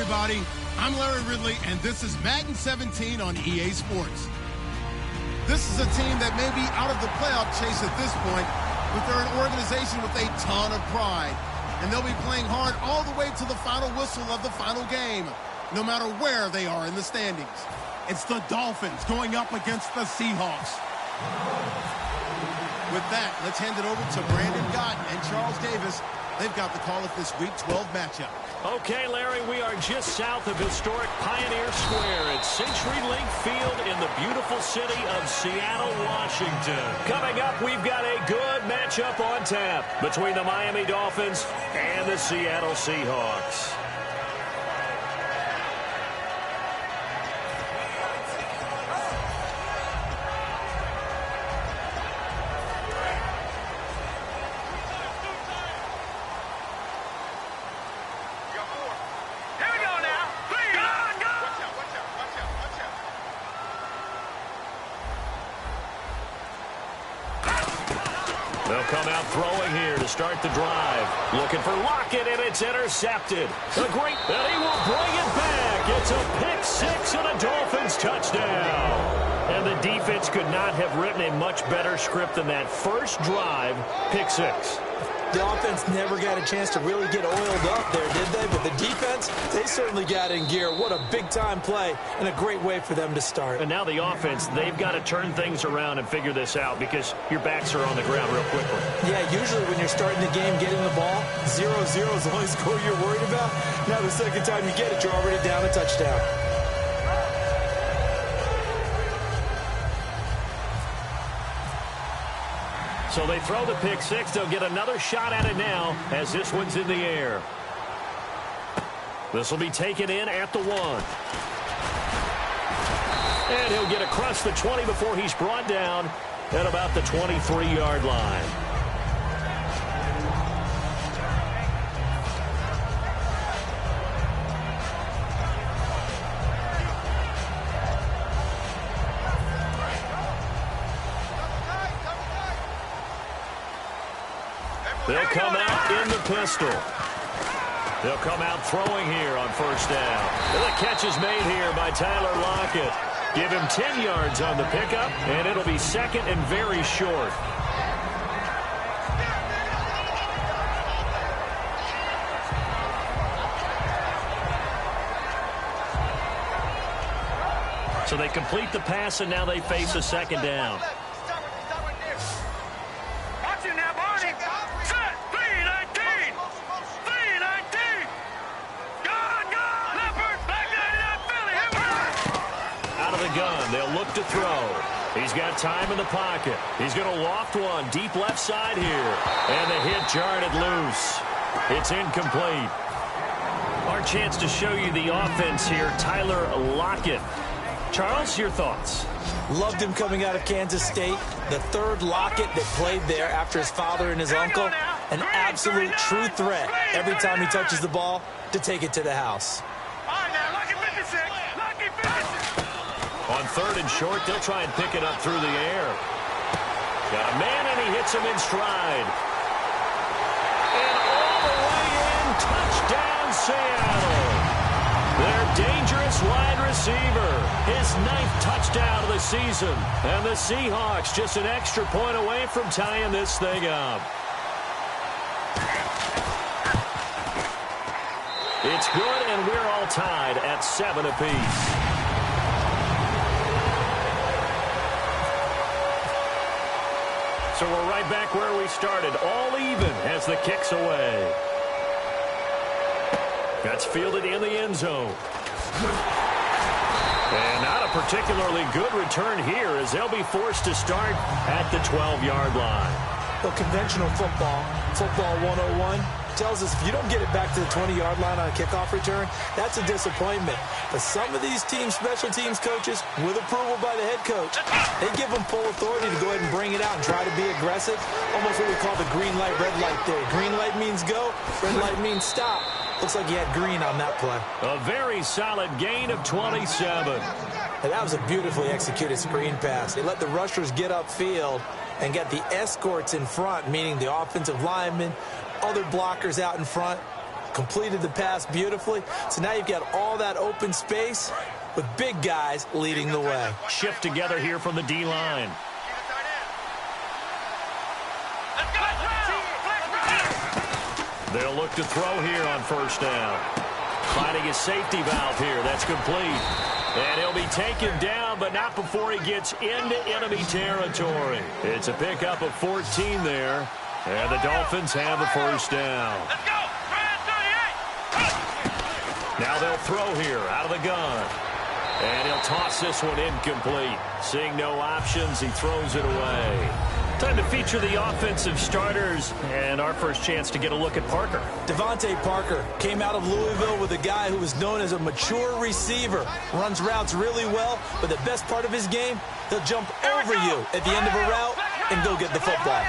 everybody. I'm Larry Ridley, and this is Madden 17 on EA Sports. This is a team that may be out of the playoff chase at this point, but they're an organization with a ton of pride. And they'll be playing hard all the way to the final whistle of the final game, no matter where they are in the standings. It's the Dolphins going up against the Seahawks. With that, let's hand it over to Brandon Gotton and Charles Davis. They've got the call of this Week 12 matchup. Okay, Larry, we are just south of historic Pioneer Square at CenturyLink Field in the beautiful city of Seattle, Washington. Coming up, we've got a good matchup on tap between the Miami Dolphins and the Seattle Seahawks. They'll come out throwing here to start the drive. Looking for Lockett, and it's intercepted. And he will bring it back. It's a pick six and a Dolphins touchdown. And the defense could not have written a much better script than that first drive, pick six. The offense never got a chance to really get oiled up there, did they? But the defense, they certainly got in gear. What a big-time play and a great way for them to start. And now the offense, they've got to turn things around and figure this out because your backs are on the ground real quickly. Yeah, usually when you're starting the game, getting the ball, 0-0 is the only score you're worried about. Now the second time you get it, you're already down a touchdown. So they throw the pick six. They'll get another shot at it now as this one's in the air. This will be taken in at the 1. And he'll get across the 20 before he's brought down at about the 23-yard line. They'll come out in the pistol. They'll come out throwing here on first down. And the catch is made here by Tyler Lockett. Give him 10 yards on the pickup, and it'll be second and very short. So they complete the pass, and now they face a second down. They'll look to throw. He's got time in the pocket. He's going to loft one deep left side here. And the hit jarred it loose. It's incomplete. Our chance to show you the offense here, Tyler Lockett. Charles, your thoughts? Loved him coming out of Kansas State. The third Lockett that played there after his father and his uncle. An absolute true threat every time he touches the ball to take it to the house. On third and short, they'll try and pick it up through the air. Got a man, and he hits him in stride. And all the way in, touchdown Seattle. Their dangerous wide receiver, his 9th touchdown of the season. And the Seahawks just an extra point away from tying this thing up. It's good, and we're all tied at 7 apiece. So we're right back where we started, all even as the kick's away. That's fielded in the end zone. And not a particularly good return here as they'll be forced to start at the 12-yard line. Well, conventional football 101, tells us if you don't get it back to the 20-yard line on a kickoff return, that's a disappointment. But some of these teams, special teams coaches, with approval by the head coach, they give them full authority to go ahead and bring it out and try to be aggressive. Almost what we call the green light, red light theory. Green light means go, red light means stop. Looks like he had green on that play. A very solid gain of 27. And that was a beautifully executed screen pass. They let the rushers get upfield and get the escorts in front, meaning the offensive linemen, other blockers out in front. completed the pass beautifully. So now you've got all that open space with big guys leading the way. Shift together here from the D-line. They'll look to throw here on first down. Finding his safety valve here. That's complete. And he'll be taken down, but not before he gets into enemy territory. It's a pickup of 14 there. And the Dolphins have the first down. Let's go! Now they'll throw here out of the gun. And he'll toss this one incomplete. Seeing no options, he throws it away. Time to feature the offensive starters, and our first chance to get a look at Parker. Devontae Parker came out of Louisville with a guy who was known as a mature receiver. Runs routes really well, but the best part of his game, he'll jump over you at the end of a route and go get the football.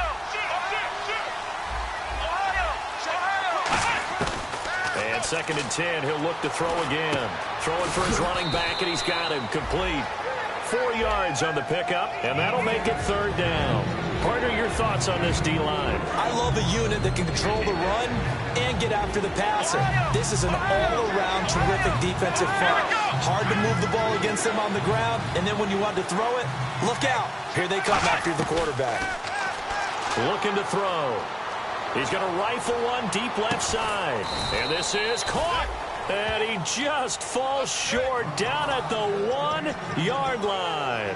And 2nd and 10, he'll look to throw again. Throwing for his running back, and he's got him complete. 4 yards on the pickup, and that'll make it 3rd down. Partner, your thoughts on this D-line? I love a unit that can control the run and get after the passer. This is an all-around terrific defensive front. Hard to move the ball against them on the ground, and then when you want to throw it, look out. Here they come after the quarterback. Looking to throw. He's going to rifle one deep left side. And this is caught. And he just falls short down at the 1-yard line.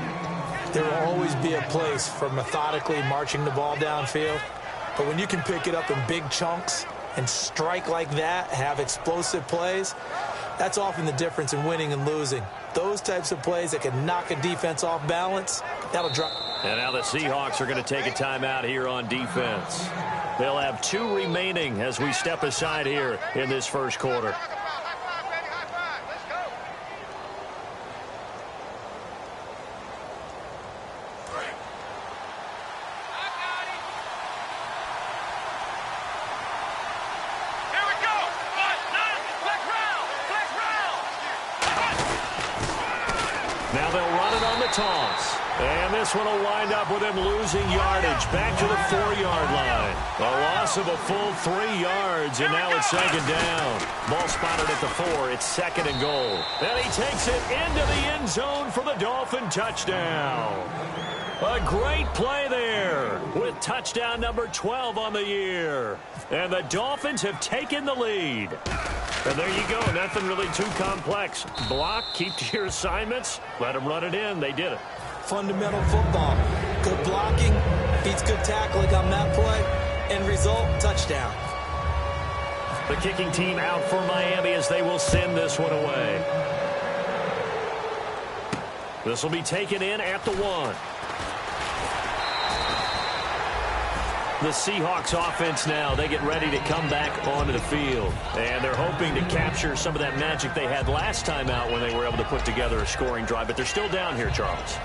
There will always be a place for methodically marching the ball downfield. But when you can pick it up in big chunks and strike like that, have explosive plays, that's often the difference in winning and losing. Those types of plays that can knock a defense off balance, that'll drop. And now the Seahawks are going to take a timeout here on defense. They'll have 2 remaining as we step aside here in this first quarter. Now they'll run it on the toss. And this one will wind up with him losing yardage back to the 4-yard line. A loss of a full 3 yards, and now it's 2nd down. Ball spotted at the 4. It's 2nd and goal. And he takes it into the end zone for the Dolphin touchdown. A great play there with touchdown number 12 on the year. And the Dolphins have taken the lead. And there you go. Nothing really too complex. Block, keep to your assignments, let them run it in. They did it. Fundamental football. Good blocking beats good tackling on that play. End result, touchdown. The kicking team out for Miami as they will send this one away. This will be taken in at the 1. The Seahawks offense now, they get ready to come back onto the field. And they're hoping to capture some of that magic they had last time out when they were able to put together a scoring drive. But they're still down here, Charles.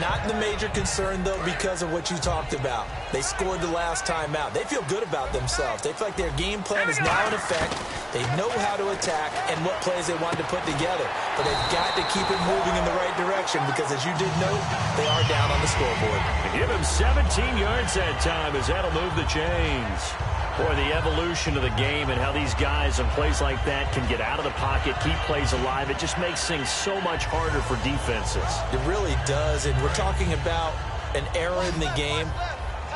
Not the major concern, though, because of what you talked about. They scored the last time out. They feel good about themselves. They feel like their game plan is now in effect. They know how to attack and what plays they wanted to put together. But they've got to keep it moving in the right direction because, as you did note, they are down on the scoreboard. Give him 17 yards that time as that'll move the chains. Boy, the evolution of the game and how these guys on plays like that can get out of the pocket, keep plays alive, it just makes things so much harder for defenses. It really does, and we're talking about an era in the game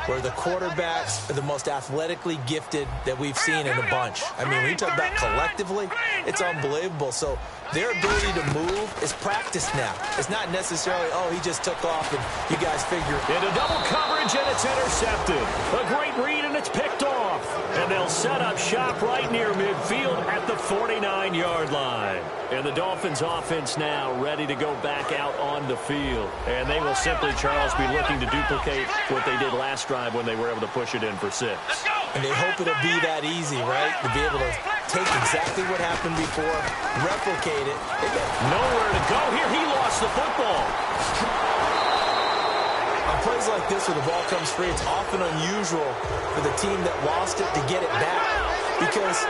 where the quarterbacks are the most athletically gifted that we've seen in a bunch. I mean, when you talk about collectively, it's unbelievable. So their ability to move is practiced now. It's not necessarily, oh, he just took off and you guys figure. Into double coverage, and it's intercepted. A great read, and it's picked off. And they'll set up shop right near midfield at the 49-yard line. And the Dolphins offense now ready to go back out on the field. And they will simply, Charles, be looking to duplicate what they did last drive when they were able to push it in for 6. And they hope it'll be that easy, right? To be able to take exactly what happened before, replicate it. Nowhere to go here. He lost the football. On plays like this where the ball comes free, it's often unusual for the team that lost it to get it back because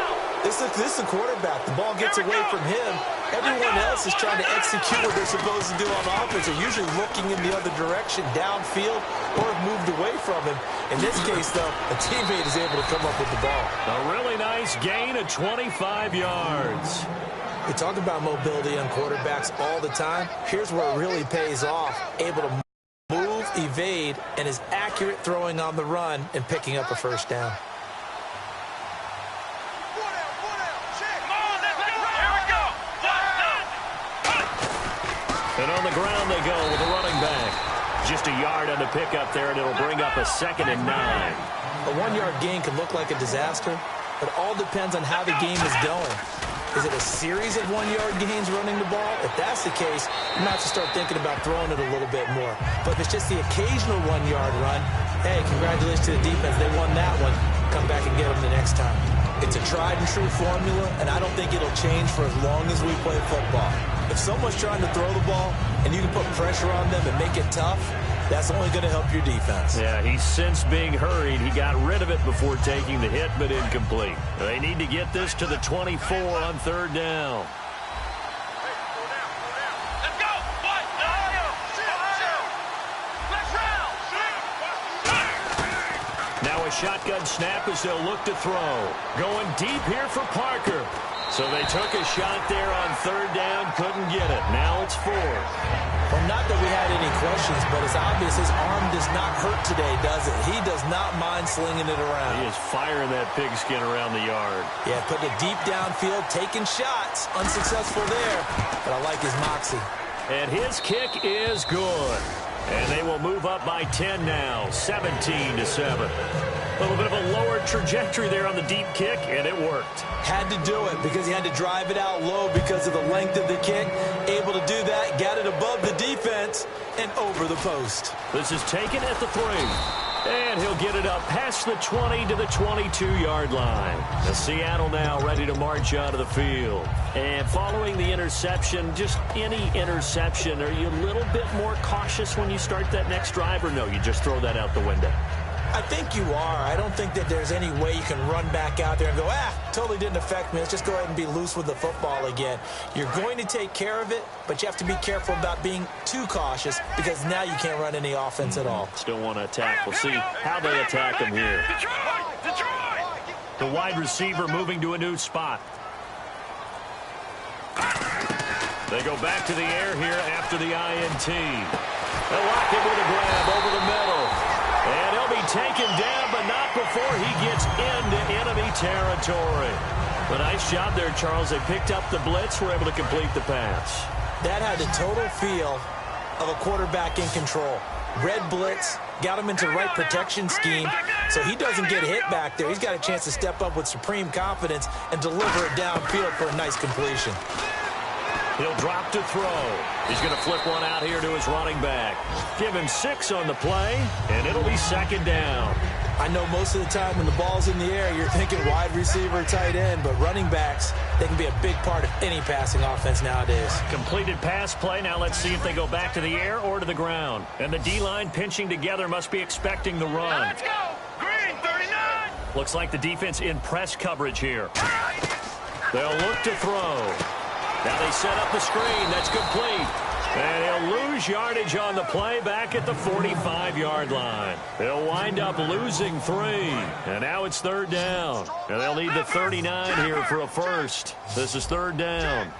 This is a quarterback. The ball gets away from him. Everyone else is trying to execute what they're supposed to do on offense. They're usually looking in the other direction, downfield, or moved away from him. In this case, though, a teammate is able to come up with the ball. A really nice gain of 25 yards. We talk about mobility on quarterbacks all the time. Here's where it really pays off. Able to move, evade, and is accurate throwing on the run and picking up a first down. And on the ground they go with a running back. Just a yard on the pickup there, and it'll bring up a 2nd and 9. A 1-yard gain can look like a disaster, but it all depends on how the game is going. Is it a series of 1-yard gains running the ball? If that's the case, you might have to start thinking about throwing it a little bit more. But if it's just the occasional 1-yard run, hey, congratulations to the defense. They won that one. Come back and get them the next time. It's a tried-and-true formula, and I don't think it'll change for as long as we play football. If someone's trying to throw the ball and you can put pressure on them and make it tough, that's only going to help your defense. Yeah, he's since being hurried. He got rid of it before taking the hit, but incomplete. They need to get this to the 24 on 3rd down. Now a shotgun snap as they'll look to throw. Going deep here for Parker. So they took a shot there on 3rd down, couldn't get it. Now it's 4th. Well, not that we had any questions, but it's obvious his arm does not hurt today, does it? He does not mind slinging it around. He is firing that pigskin around the yard. Yeah, putting it deep downfield, taking shots. Unsuccessful there, but I like his moxie. And his kick is good. And they will move up by 10 now, 17-7. A little bit of a lower trajectory there on the deep kick, and it worked. Had to do it because he had to drive it out low because of the length of the kick. Able to do that, got it above the defense, and over the post. This is taken at the 3. And he'll get it up past the 20 to the 22-yard line. The Seattle now ready to march out of the field. And following the interception, just any interception, are you a little bit more cautious when you start that next drive, or no, you just throw that out the window? I think you are. I don't think that there's any way you can run back out there and go, totally didn't affect me. Let's just go ahead and be loose with the football again. You're going to take care of it, but you have to be careful about being too cautious because now you can't run any offense at all. Still want to attack. We'll see how they attack him here. The wide receiver moving to a new spot. They go back to the air here after the INT. They'll lock him with a grab over the middle. And he'll be taken down, but not before he gets into enemy territory. A nice job there, Charles. They picked up the blitz, were able to complete the pass. That had the total feel of a quarterback in control. Red blitz, got him into the right protection scheme, so he doesn't get hit back there. He's got a chance to step up with supreme confidence and deliver it downfield for a nice completion. He'll drop to throw. He's going to flip one out here to his running back. Give him 6 on the play, and it'll be 2nd down. I know most of the time when the ball's in the air, you're thinking wide receiver, tight end, but running backs, they can be a big part of any passing offense nowadays. Completed pass play. Now let's see if they go back to the air or to the ground. And the D-line pinching together must be expecting the run. Let's go! Green, 39! Looks like the defense in press coverage here. They'll look to throw. Now they set up the screen. That's complete. And he'll lose yardage on the play back at the 45-yard line. They'll wind up losing 3. And now it's 3rd down. And they'll need the 39 here for a first. This is 3rd down.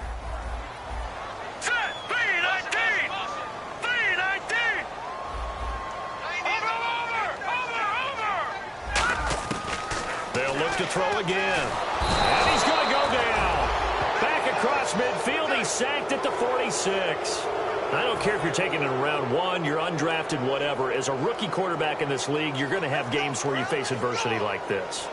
Set! 319! 319! Over! They'll look to throw again. And he's going to go down. Back across midfield. He's sacked at the 46. I don't care if you're taking it in round 1, you're undrafted, whatever. As a rookie quarterback in this league, you're going to have games where you face adversity like this.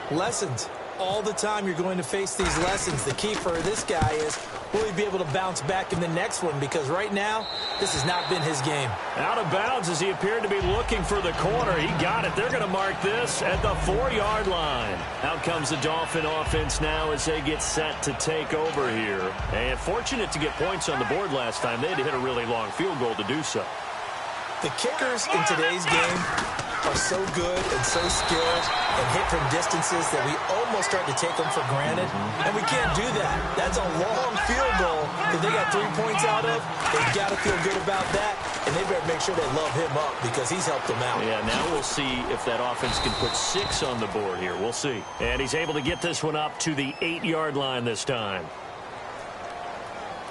Lessons. All the time you're going to face these lessons. The key for this guy is, will he be able to bounce back in the next one? Because right now, this has not been his game. Out of bounds as he appeared to be looking for the corner. He got it. They're going to mark this at the 4-yard line. Out comes the Dolphin offense now as they get set to take over here. And fortunate to get points on the board last time. They had to hit a really long field goal to do so. The kickers in today's game are so good and so skilled and hit from distances that we almost start to take them for granted. And we can't do that. That's a long field goal that they got 3 points out of. They've got to feel good about that, and they better make sure they love him up because he's helped them out. Yeah, now we'll see if that offense can put 6 on the board here. We'll see. And he's able to get this one up to the 8-yard line this time.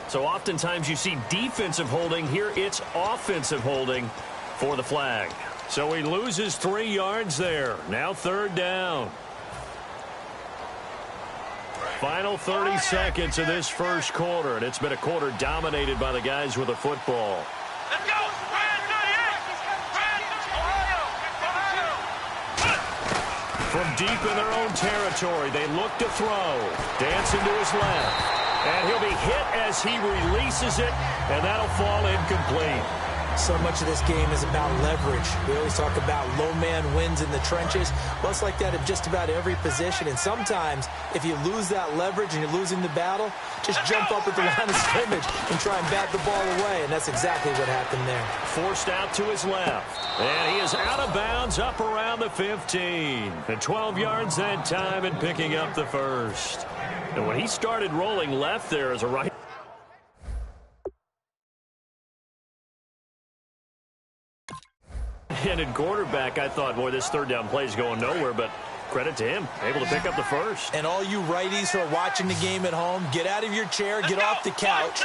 So oftentimes you see defensive holding. Here it's offensive holding for the flag. So he loses 3 yards there. Now 3rd down. Final 30 seconds of this first quarter, and it's been a quarter dominated by the guys with the football. Let's go! Brand 38! From deep in their own territory, they look to throw. Dancing to his left. And he'll be hit as he releases it, and that'll fall incomplete. So much of this game is about leverage. We always talk about low man wins in the trenches. Well, it's like that at just about every position. And sometimes, if you lose that leverage and you're losing the battle, just jump up at the line of scrimmage and try and bat the ball away. And that's exactly what happened there. Forced out to his left. And he is out of bounds up around the 15. And 12 yards that time and picking up the first. And when he started rolling left there as a right handed quarterback, I thought, boy, this 3rd down play is going nowhere, but credit to him, able to pick up the first. And all you righties who are watching the game at home, get out of your chair, get off the couch,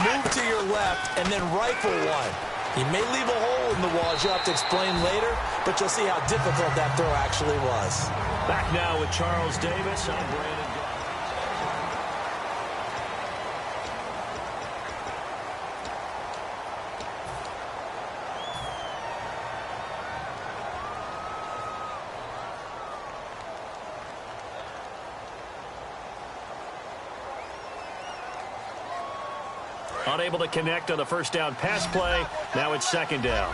move to your left, and then rifle one. He may leave a hole in the wall, as you'll have to explain later, but you'll see how difficult that throw actually was. Back now with Charles Davis. I'm Brandon. Unable to connect on the first down pass play. Now it's 2nd down.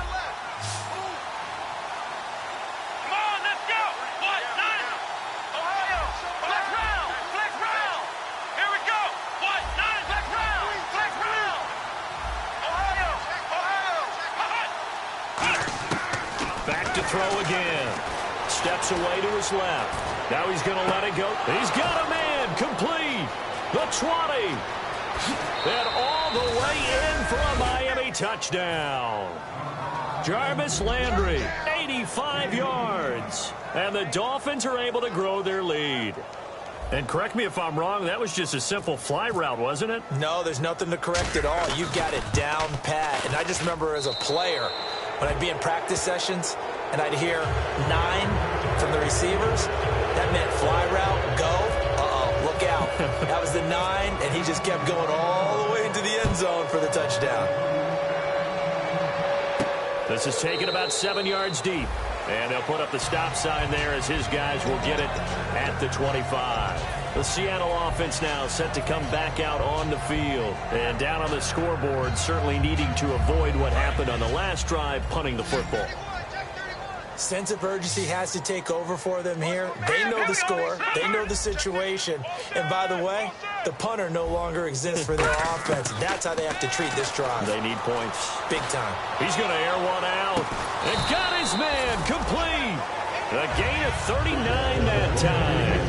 Come on, let's go! What? 9! Ohio! Flex round! Flex round! Here we go! What? 9! Flex round! Flex round! Ohio! Ohio! Back to throw again. Steps away to his left. Now he's going to let it go. He's got a man. Complete. The 20. And all the way in for a Miami touchdown. Jarvis Landry, 85 yards. And the Dolphins are able to grow their lead. And correct me if I'm wrong, that was just a simple fly route, wasn't it? No, there's nothing to correct at all. You got it down pat. And I just remember as a player, when I'd be in practice sessions and I'd hear 9 from the receivers, that meant fly route, go. Look out. That was the 9, and he just kept going all the way into the end zone for the touchdown. This is taken about 7 yards deep. And they'll put up the stop sign there as his guys will get it at the 25. The Seattle offense now set to come back out on the field. And down on the scoreboard, certainly needing to avoid what happened on the last drive, punting the football. Sense of urgency has to take over for them here. They know the score. They know the situation. And by the way, the punter no longer exists for their offense. That's how they have to treat this drive. They need points. Big time. He's going to air one out. And got his man complete. A gain of 39 that time.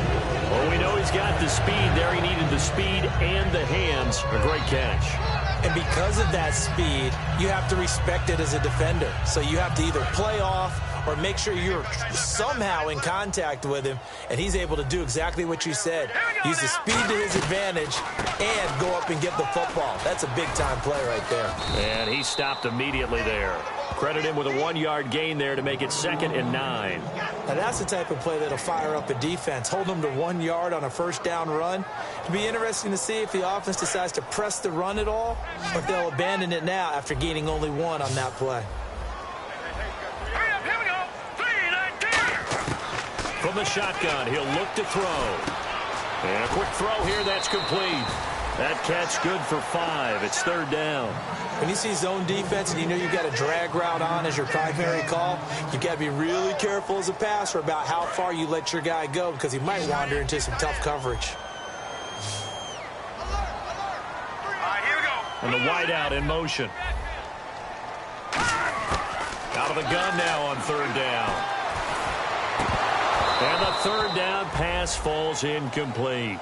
Well, we know he's got the speed there. He needed the speed and the hands. A great catch. And because of that speed, you have to respect it as a defender. So you have to either play off or make sure you're somehow in contact with him, and he's able to do exactly what you said. Use the speed to his advantage and go up and get the football. That's a big-time play right there. And he stopped immediately there. Credit him with a 1-yard gain there to make it 2nd and 9. Now that's the type of play that'll fire up a defense. Hold them to 1 yard on a first down run. It'll be interesting to see if the offense decides to press the run at all, or if they'll abandon it now after gaining only 1 on that play. Here we go! 3-19! From the shotgun, he'll look to throw. And a quick throw here, that's complete. That catch good for 5. It's 3rd down. When you see zone defense and you know you've got a drag route on as your primary call, you've got to be really careful as a passer about how far you let your guy go because he might wander into some tough coverage. All right, here we go. And the wideout in motion. Out of the gun now on third down. And the third down pass falls incomplete.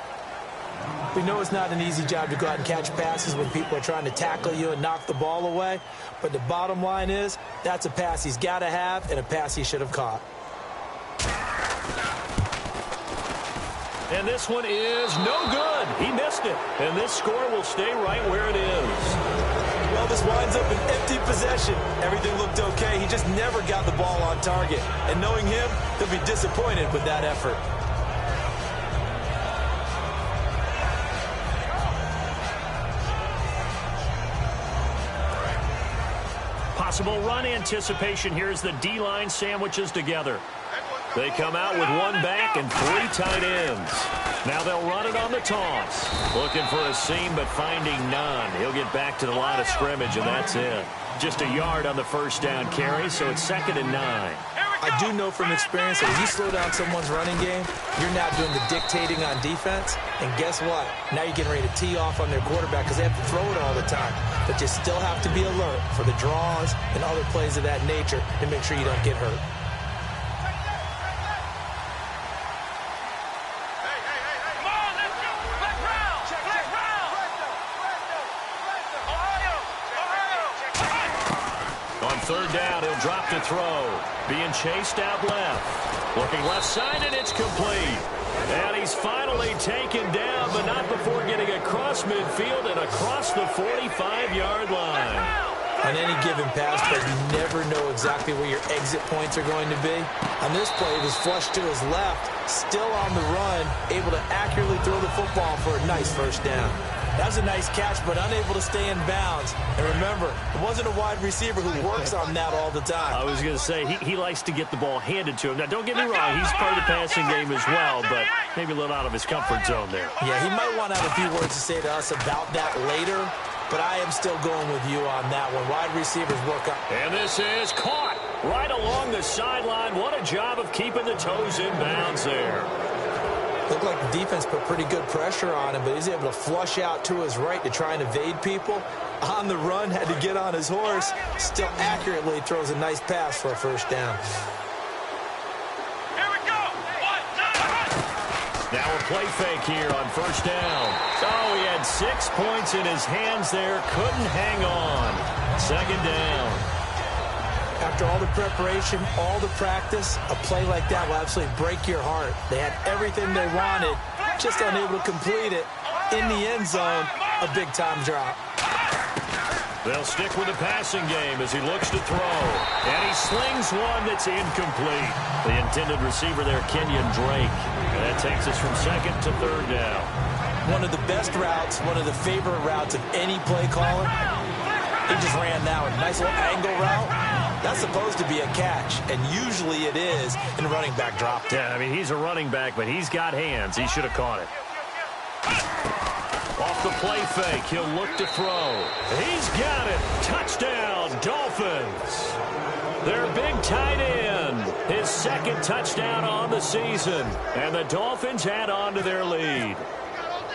We know it's not an easy job to go out and catch passes when people are trying to tackle you and knock the ball away. But the bottom line is, that's a pass he's got to have and a pass he should have caught. And this one is no good. He missed it. And this score will stay right where it is. Well, this winds up an empty possession. Everything looked okay. He just never got the ball on target. And knowing him, he'll be disappointed with that effort. Possible run anticipation here as the D-line sandwiches together. They come out with one back and three tight ends. Now they'll run it on the toss. Looking for a seam, but finding none. He'll get back to the line of scrimmage, and that's it. Just a yard on the first down carry, so it's 2nd and 9. I do know from experience that when you slow down someone's running game, you're now doing the dictating on defense. And guess what? Now you're getting ready to tee off on their quarterback because they have to throw it all the time. But you still have to be alert for the draws and other plays of that nature to make sure you don't get hurt. Third down, he'll drop to throw. Being chased out left. Looking left side, and it's complete. And he's finally taken down, but not before getting across midfield and across the 45-yard line. On any given pass play, you never know exactly where your exit points are going to be. On this play, it was flushed to his left, still on the run, able to accurately throw the football for a nice first down. That was a nice catch, but unable to stay in bounds. And remember, it wasn't a wide receiver who works on that all the time. I was going to say, he likes to get the ball handed to him. Now, don't get me wrong, he's part of the passing game as well, but maybe a little out of his comfort zone there. Yeah, he might want to have a few words to say to us about that later, but I am still going with you on that one. Wide receivers work up. And this is caught right along the sideline. What a job of keeping the toes in bounds there. Looked like the defense put pretty good pressure on him, but he's able to flush out to his right to try and evade people. On the run, had to get on his horse. Still accurately throws a nice pass for a first down. Here we go. Now a play fake here on first down. Oh, he had 6 points in his hands there. Couldn't hang on. 2nd down. After all the preparation, all the practice, a play like that will absolutely break your heart. They had everything they wanted, just unable to complete it. In the end zone, a big-time drop. They'll stick with the passing game as he looks to throw. And he slings one that's incomplete. The intended receiver there, Kenyon Drake. And that takes us from 2nd to 3rd down. One of the best routes, one of the favorite routes of any play caller. He just ran that one. Nice little angle route. That's supposed to be a catch, and usually it is in a running back drop. Yeah, I mean, he's a running back, but he's got hands. He should have caught it. Off the play fake, he'll look to throw. He's got it. Touchdown, Dolphins. Their big tight end, his 2nd touchdown on the season, and the Dolphins add on to their lead.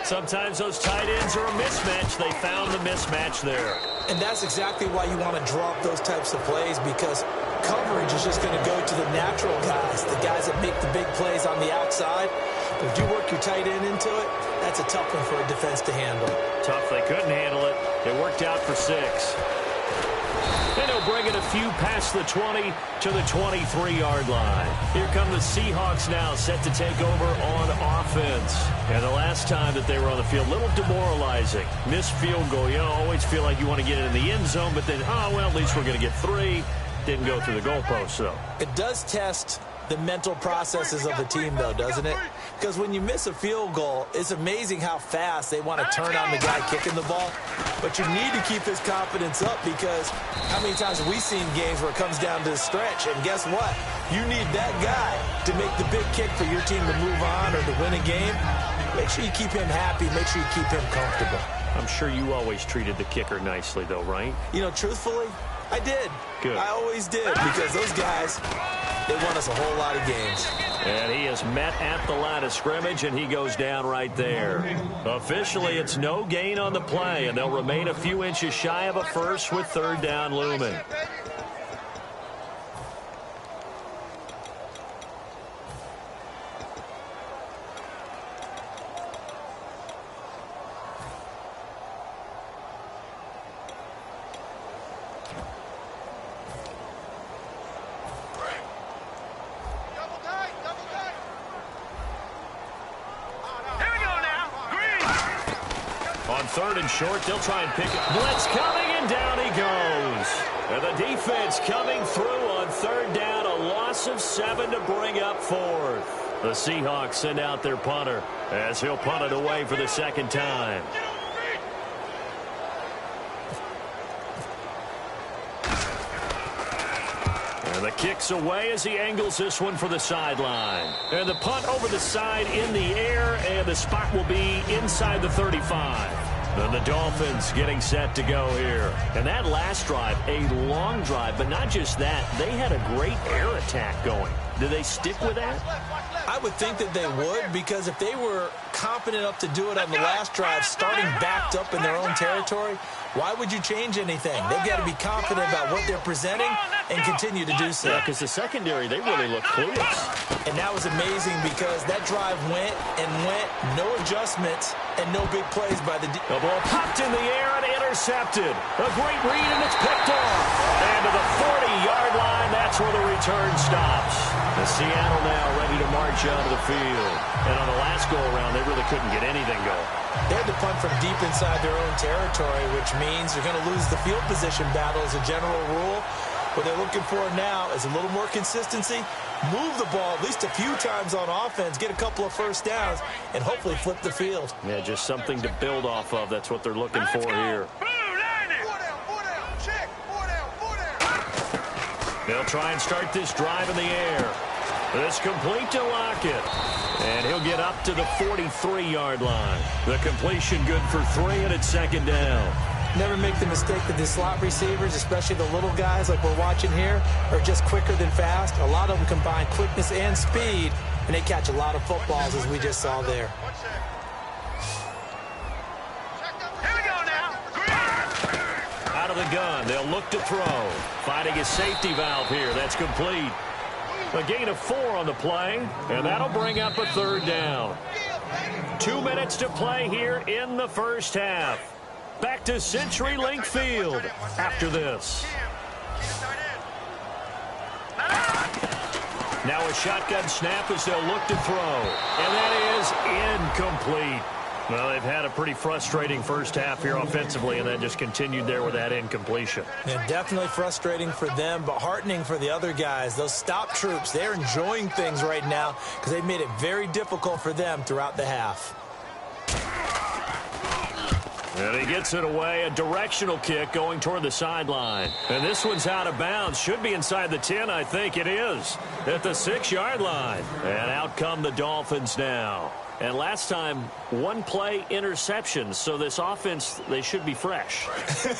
Sometimes those tight ends are a mismatch. They found the mismatch there. And that's exactly why you want to drop those types of plays, because coverage is just going to go to the natural guys, the guys that make the big plays on the outside. But if you work your tight end into it, that's a tough one for a defense to handle. Tough. They couldn't handle it. It worked out for 6. And he'll bring it a few past the 20 to the 23-yard line. Here come the Seahawks now, set to take over on offense. And the last time that they were on the field, a little demoralizing. Missed field goal. You know, always feel like you want to get it in the end zone, but then, oh, well, at least we're going to get 3. Didn't go through the goalpost, though. It does test the mental processes of the team, though, doesn't it? Because when you miss a field goal, it's amazing how fast they want to turn on the guy kicking the ball. But you need to keep his confidence up, because how many times have we seen games where it comes down to the stretch, and guess what? You need that guy to make the big kick for your team to move on or to win a game. Make sure you keep him happy. Make sure you keep him comfortable. I'm sure you always treated the kicker nicely, though, right? You know, truthfully, I did. Good. I always did, because those guys, they won us a whole lot of games. And he is met at the line of scrimmage, and he goes down right there. Officially, it's no gain on the play, and they'll remain a few inches shy of a first with 3rd down looming. third and short. They'll try and pick it. Blitz coming, and down he goes. And the defense coming through on third down. A loss of 7 to bring up fourth. The Seahawks send out their punter as he'll punt it away for the second time. And the kick's away as he angles this one for the sideline. And the punt over the side in the air, and the spot will be inside the 35. And the Dolphins getting set to go here. And that last drive, a long drive, but not just that. They had a great air attack going. Do they stick with that? I would think that they would, because if they were confident enough to do it on the last drive, starting backed up in their own territory, why would you change anything? They've got to be confident about what they're presenting and continue to do so. Yeah, because the secondary, they really look clueless. And that was amazing because that drive went and went, no adjustments, and no big plays by the The ball popped in the air and intercepted. A great read, and it's picked off. And to the 40-yard line, that's where the return stops. The Seattle now ready to march onto the field. And on the last go-around, they really couldn't get anything going. They had to punt from deep inside their own territory, which means they're going to lose the field position battle as a general rule. What they're looking for now is a little more consistency, move the ball at least a few times on offense, get a couple of first downs, and hopefully flip the field. Yeah, just something to build off of. That's what they're looking for here. They'll try and start this drive in the air. It's complete to Lockett. And he'll get up to the 43-yard line. The completion good for 3, and it's second down. Never make the mistake that the slot receivers, especially the little guys like we're watching here, are just quicker than fast. A lot of them combine quickness and speed, and they catch a lot of footballs, as we just saw there. Here we go now. Out of the gun, they'll look to throw. Finding his safety valve here. That's complete. A gain of 4 on the play, and that'll bring up a third down. 2 minutes to play here in the first half. Back to CenturyLink Field after this. Now a shotgun snap as they'll look to throw. And that is incomplete. Well, they've had a pretty frustrating first half here offensively, and then just continued there with that incompletion. Yeah, definitely frustrating for them, but heartening for the other guys. Those stop troops, they're enjoying things right now because they've made it very difficult for them throughout the half. And he gets it away, a directional kick going toward the sideline. And this one's out of bounds. Should be inside the 10, I think it is, at the 6-yard line. And out come the Dolphins now. And last time, 1 play interception. So this offense, they should be fresh.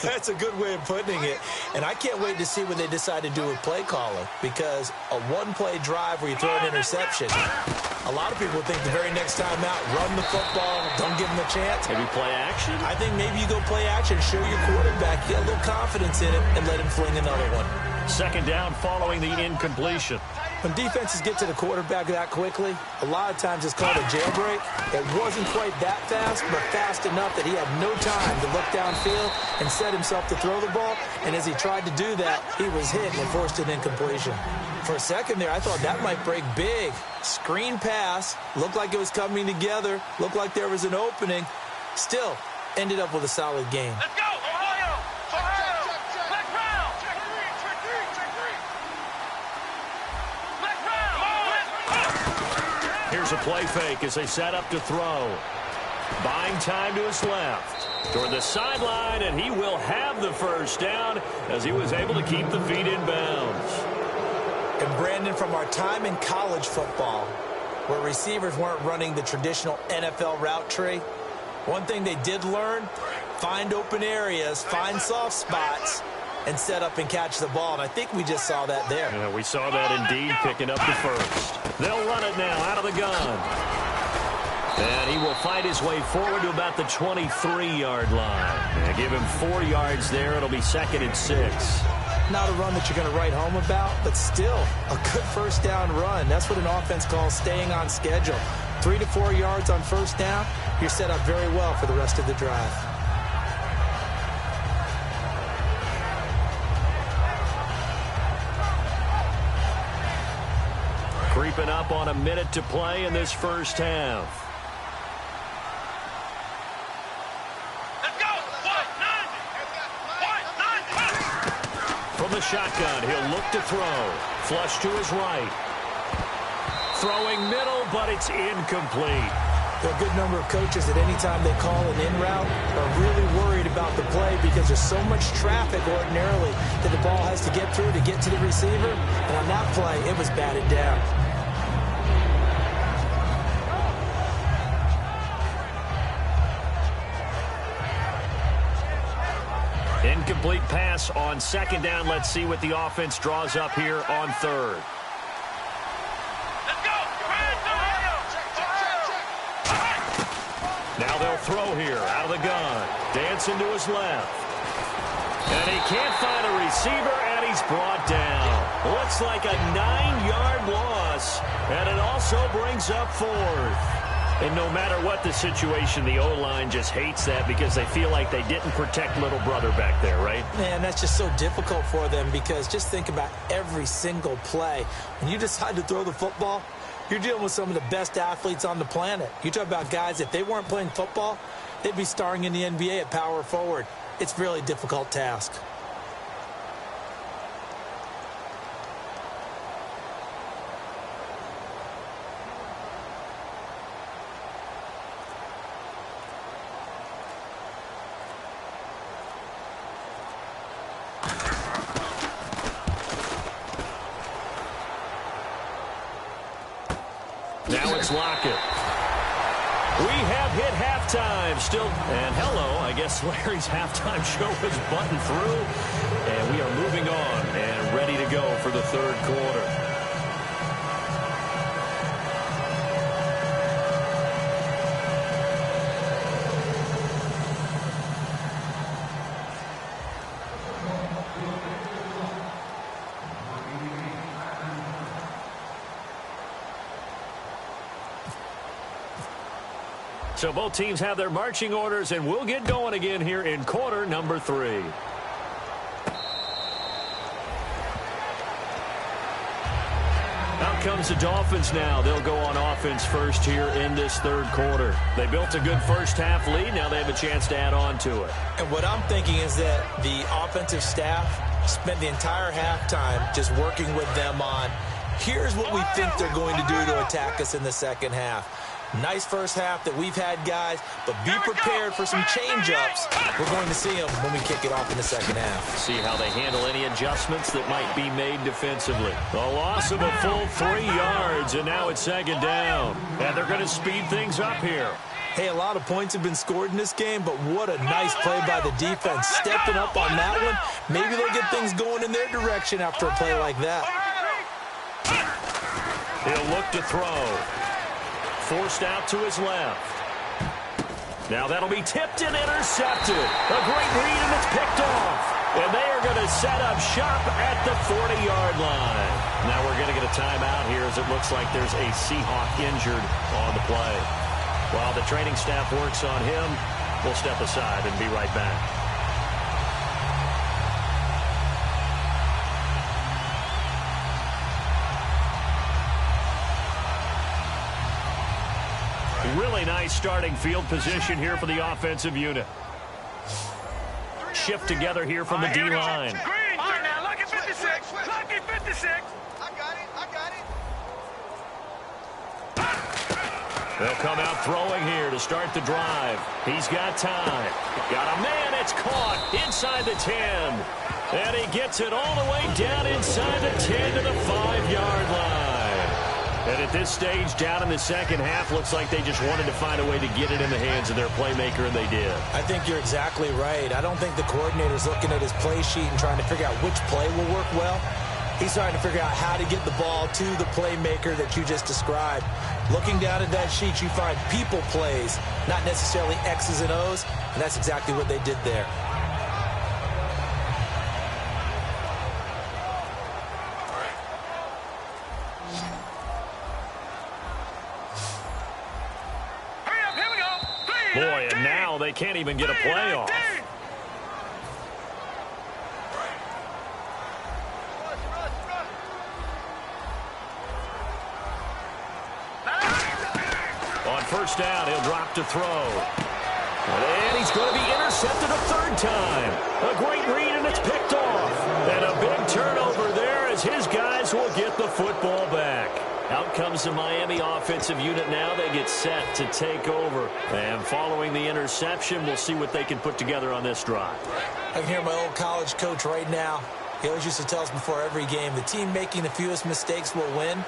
That's a good way of putting it. And I can't wait to see what they decide to do with play calling, because a 1-play drive where you throw an interception, a lot of people think the very next time out, run the football, don't give them a chance. Maybe play action? I think maybe you go play action, show your quarterback, get a little confidence in it, and let him fling another one. Second down following the incompletion. When defenses get to the quarterback that quickly, a lot of times it's called a jailbreak. It wasn't quite that fast, but fast enough that he had no time to look downfield and set himself to throw the ball. And as he tried to do that, he was hit and forced an incompletion. For a second there, I thought that might break big. Screen pass, looked like it was coming together, looked like there was an opening. Still, ended up with a solid game. Let's go, Ohio! Ohio! Black round! Here's a play fake as they set up to throw. Buying time to his left. Toward the sideline, and he will have the first down as he was able to keep the feet in bounds. And Brandon, from our time in college football, where receivers weren't running the traditional NFL route tree, one thing they did learn, find open areas, find soft spots, and set up and catch the ball. And I think we just saw that there. Yeah, we saw that indeed, picking up the first. They'll run it now out of the gun. And he will fight his way forward to about the 23-yard line. And give him 4 yards there. It'll be 2nd and 6. Not a run that you're going to write home about, but still a good first down run. That's what an offense calls staying on schedule. 3 to 4 yards on first down, you're set up very well for the rest of the drive. Creeping up on a minute to play in this first half. Let's go! the shotgun. He'll look to throw. Flush to his right. Throwing middle, but it's incomplete. There are a good number of coaches that any time they call an in route are really worried about the play because there's so much traffic ordinarily that the ball has to get through to get to the receiver. And on that play, it was batted down. Incomplete pass on second down. Let's see what the offense draws up here on third. Let's go. Now they'll throw here out of the gun. Dancing to his left. And he can't find a receiver, and he's brought down. Looks like a 9-yard loss, and it also brings up fourth. And no matter what the situation, the O-line just hates that because they feel like they didn't protect little brother back there, right? Man, that's just so difficult for them because just think about every single play. When you decide to throw the football, you're dealing with some of the best athletes on the planet. You talk about guys, if they weren't playing football, they'd be starring in the NBA at power forward. It's a really difficult task. Now it's Lockett. We have hit halftime still. And hello, I guess Larry's halftime show is buttoned through. And we are moving on and ready to go for the third quarter. So both teams have their marching orders, and we'll get going again here in quarter number 3. Out comes the Dolphins now. They'll go on offense first here in this third quarter. They built a good first half lead. Now they have a chance to add on to it. And what I'm thinking is that the offensive staff spent the entire halftime just working with them on, here's what we think they're going to do to attack us in the second half. Nice first half that we've had, guys, but be prepared for some change-ups. We're going to see them when we kick it off in the second half. See how they handle any adjustments that might be made defensively. A loss of a full 3 yards, and now it's second down. And they're going to speed things up here. Hey, a lot of points have been scored in this game, but what a nice play by the defense. Stepping up on that one, maybe they'll get things going in their direction after a play like that. He'll look to throw. Forced out to his left. Now that'll be tipped and intercepted. A great read, and it's picked off. And they are going to set up shop at the 40-yard line. Now we're going to get a timeout here as it looks like there's a Seahawk injured on the play. While the training staff works on him, we'll step aside and be right back. Really nice starting field position here for the offensive unit. Shift together here from the D-line. Green, all right, now, lucky 56. Lucky 56. I got it. They'll come out throwing here to start the drive. He's got time. Got a man. It's caught inside the 10. And he gets it all the way down inside the 10 to the 5-yard line. And at this stage, down in the second half, looks like they just wanted to find a way to get it in the hands of their playmaker, and they did. I think you're exactly right. I don't think the coordinator's looking at his play sheet and trying to figure out which play will work well. He's trying to figure out how to get the ball to the playmaker that you just described. Looking down at that sheet, you find people plays, not necessarily X's and O's, and that's exactly what they did there. Boy, and now they can't even get a play off. On first down, he'll drop to throw. And he's going to be intercepted a third time. A great read, and it's picked off. And a big Eagles will get the football back. Out comes the Miami offensive unit now. They get set to take over. And following the interception, we'll see what they can put together on this drive. I can hear my old college coach right now. He always used to tell us before every game, the team making the fewest mistakes will win.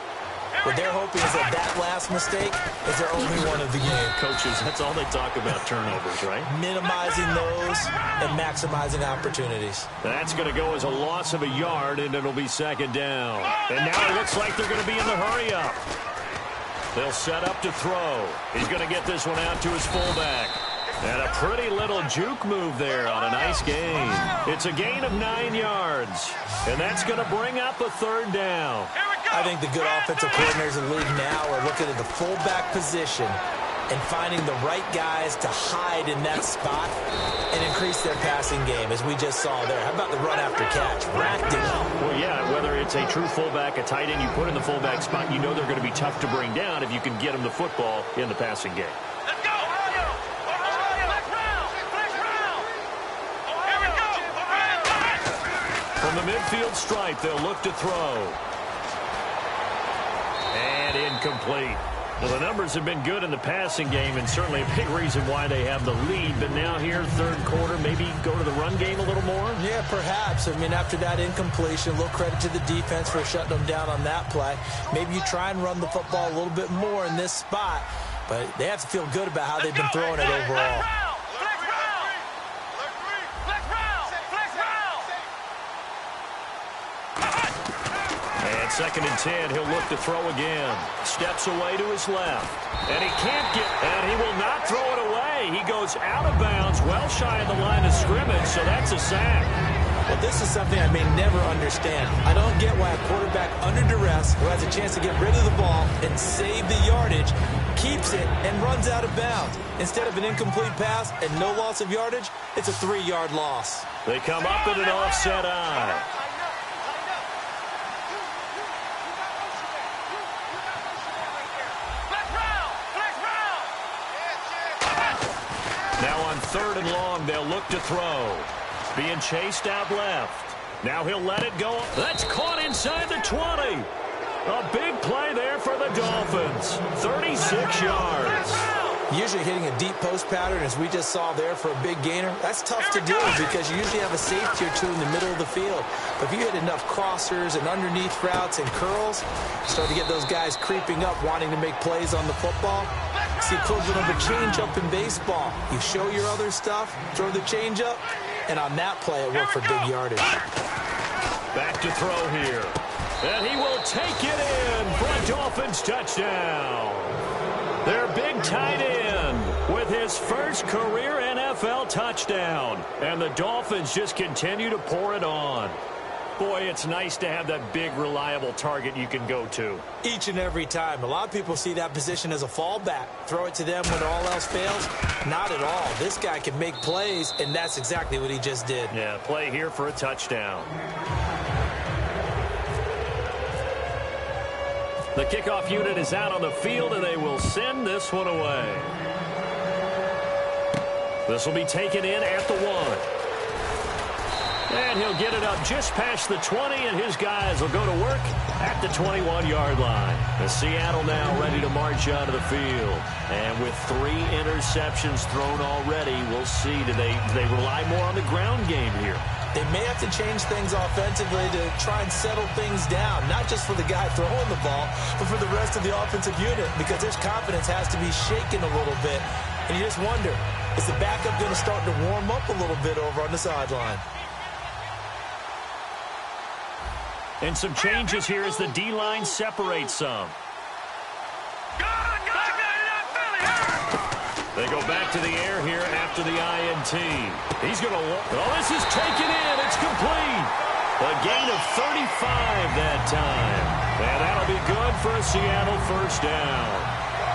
What they're hoping is that last mistake is their only one of the game. Coaches, that's all they talk about, turnovers, right? Minimizing those and maximizing opportunities. That's going to go as a loss of a yard, and it'll be second down. And now it looks like they're going to be in the hurry-up. They'll set up to throw. He's going to get this one out to his fullback. And a pretty little juke move there on a nice gain. It's a gain of 9 yards. And that's going to bring up a third down. I think the good offensive coordinators in the league now are looking at the fullback position and finding the right guys to hide in that spot and increase their passing game, as we just saw there. How about the run after catch? Racked it up. Well, yeah, whether it's a true fullback, a tight end, you put in the fullback spot, you know they're going to be tough to bring down if you can get them the football in the passing game. Let's go! Ohio! Flex round! Flex round! Here we go! From the midfield stripe, they'll look to throw. And incomplete. Well, the numbers have been good in the passing game, and certainly a big reason why they have the lead. But now here, third quarter, maybe go to the run game a little more? Yeah, perhaps. I mean, after that incompletion, a little credit to the defense for shutting them down on that play. Maybe you try and run the football a little bit more in this spot, but they have to feel good about how they've been throwing it overall. Second and 10, he'll look to throw again. Steps away to his left. And he can't get, and he will not throw it away. He goes out of bounds, well shy of the line of scrimmage, so that's a sack. Well, this is something I may never understand. I don't get why a quarterback under duress, who has a chance to get rid of the ball and save the yardage, keeps it and runs out of bounds. Instead of an incomplete pass and no loss of yardage, it's a 3-yard loss. They come up in an offset eye. Now on third and long, they'll look to throw. Being chased out left. Now he'll let it go. That's caught inside the 20. A big play there for the Dolphins. 36 yards. Usually hitting a deep post pattern, as we just saw there, for a big gainer, that's tough to do because you usually have a safety or two in the middle of the field. But if you hit enough crossers and underneath routes and curls, you start to get those guys creeping up, wanting to make plays on the football. It's the equivalent of a change-up in baseball. You show your other stuff, throw the change-up, and on that play, it worked for big yardage. Back to throw here. And he will take it in for a Dolphins touchdown. Their big tight end with his first career NFL touchdown. And the Dolphins just continue to pour it on. Boy, it's nice to have that big, reliable target you can go to. Each and every time. A lot of people see that position as a fallback. Throw it to them when all else fails. Not at all. This guy can make plays, and that's exactly what he just did. Yeah, play here for a touchdown. The kickoff unit is out on the field, and they will send this one away. This will be taken in at the 1. And he'll get it up just past the 20, and his guys will go to work at the 21-yard line. The Seattle now ready to march out of the field. And with 3 interceptions thrown already, we'll see. Do they rely more on the ground game here? They may have to change things offensively to try and settle things down, not just for the guy throwing the ball, but for the rest of the offensive unit, because their confidence has to be shaken a little bit. And you just wonder, is the backup going to start to warm up a little bit over on the sideline? And some changes here as the D-line separates some. They go back to the air here after the INT. He's going to... Oh, this is taken in. It's complete. A gain of 35 that time. And that'll be good for a Seattle first down.